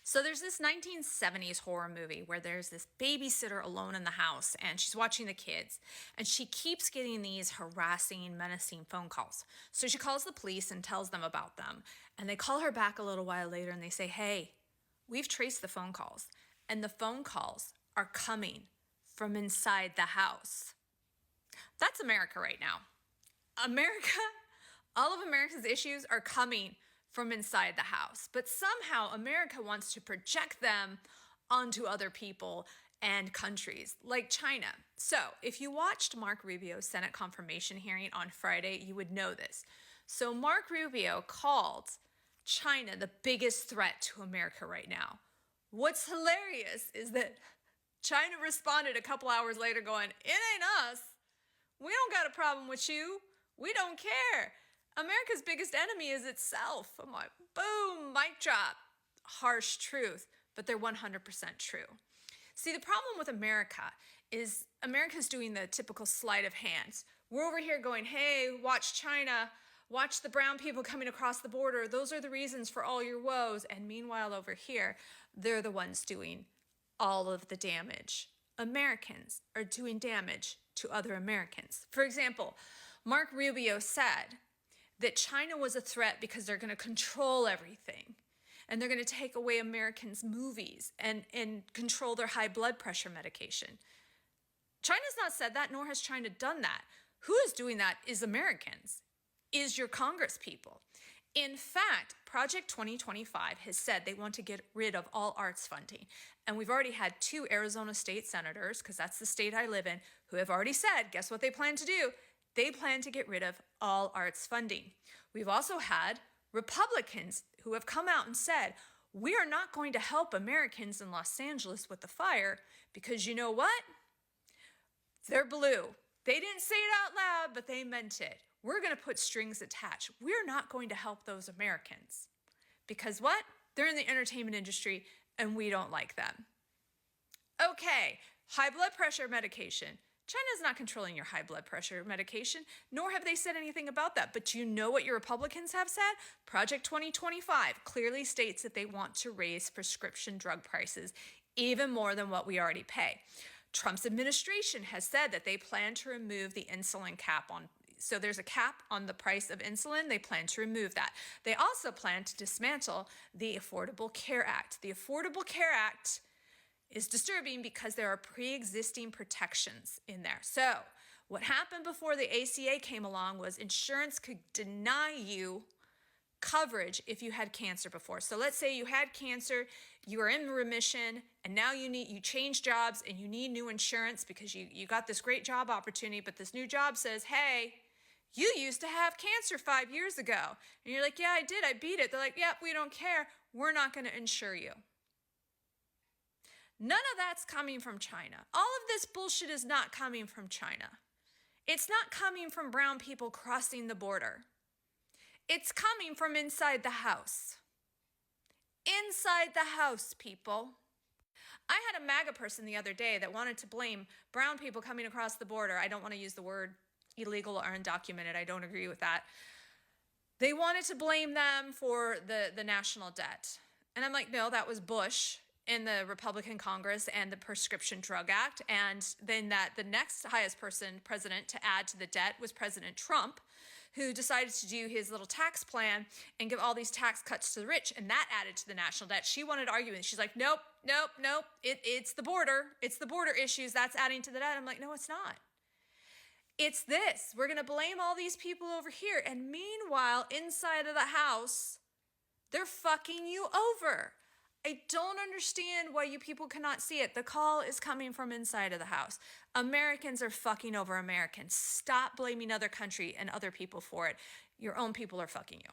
So there's this 1970s horror movie where there's this babysitter alone in the house and she's watching the kids and she keeps getting these harassing, menacing phone calls. So she calls the police and tells them about them. And they call her back a little while later and they say, "Hey, we've traced the phone calls and the phone calls are coming from inside the house." That's America right now. America, all of America's issues are coming from inside the house, but somehow America wants to project them onto other people and countries like China. So if you watched Mark Rubio's Senate confirmation hearing on Friday, you would know this. So Mark Rubio called China the biggest threat to America right now. What's hilarious is that China responded a couple hours later going, "It ain't us. We don't got a problem with you. We don't care. America's biggest enemy is itself." I'm like, boom, mic drop. Harsh truth, but they're 100% true. See, the problem with America is America's doing the typical sleight of hand. We're over here going, "Hey, watch China. Watch the brown people coming across the border. Those are the reasons for all your woes." And meanwhile, over here, they're the ones doing all of the damage. Americans are doing damage to other Americans. For example, Mark Rubio said that China was a threat because they're going to control everything and they're going to take away Americans' movies and control their high blood pressure medication. China's not said that, nor has China done that. Who is doing that is Americans, is your Congress people. In fact, Project 2025 has said they want to get rid of all arts funding. And we've already had 2 Arizona state senators, because that's the state I live in, who have already said, guess what they plan to do? They plan to get rid of all arts funding. We've also had Republicans who have come out and said, we are not going to help Americans in Los Angeles with the fire because you know what? They're blue. They didn't say it out loud, but they meant it. We're going to put strings attached. We're not going to help those Americans because what? They're in the entertainment industry and we don't like them. Okay, high blood pressure medication. China's not controlling your high blood pressure medication, nor have they said anything about that. But you know what your Republicans have said? Project 2025 clearly states that they want to raise prescription drug prices even more than what we already pay. Trump's administration has said that they plan to remove the insulin cap on. So there's a cap on the price of insulin. They plan to remove that. They also plan to dismantle the Affordable Care Act. The Affordable Care Act is disturbing because there are pre-existing protections in there. So what happened before the ACA came along was insurance could deny you coverage if you had cancer before. So let's say you had cancer, you are in remission, and now you change jobs and you need new insurance because you got this great job opportunity, but this new job says, "Hey, you used to have cancer 5 years ago." And you're like, "Yeah, I did. I beat it." They're like, "Yep, we don't care. We're not going to insure you." None of that's coming from China. All of this bullshit is not coming from China. It's not coming from brown people crossing the border. It's coming from inside the house. Inside the house, people. I had a MAGA person the other day that wanted to blame brown people coming across the border. I don't want to use the word illegal or undocumented. I don't agree with that. They wanted to blame them for the national debt. And I'm like, no, that was Bush in the Republican Congress and the Prescription Drug Act. And then that the next highest president to add to the debt was President Trump, who decided to do his little tax plan and give all these tax cuts to the rich. And that added to the national debt. She wanted arguments. She's like, nope. It's the border. It's the border issues. That's adding to the debt. I'm like, no, it's not. It's this. We're going to blame all these people over here. And meanwhile, inside of the house, they're fucking you over. I don't understand why you people cannot see it. The call is coming from inside of the house. Americans are fucking over Americans. Stop blaming other country and other people for it. Your own people are fucking you.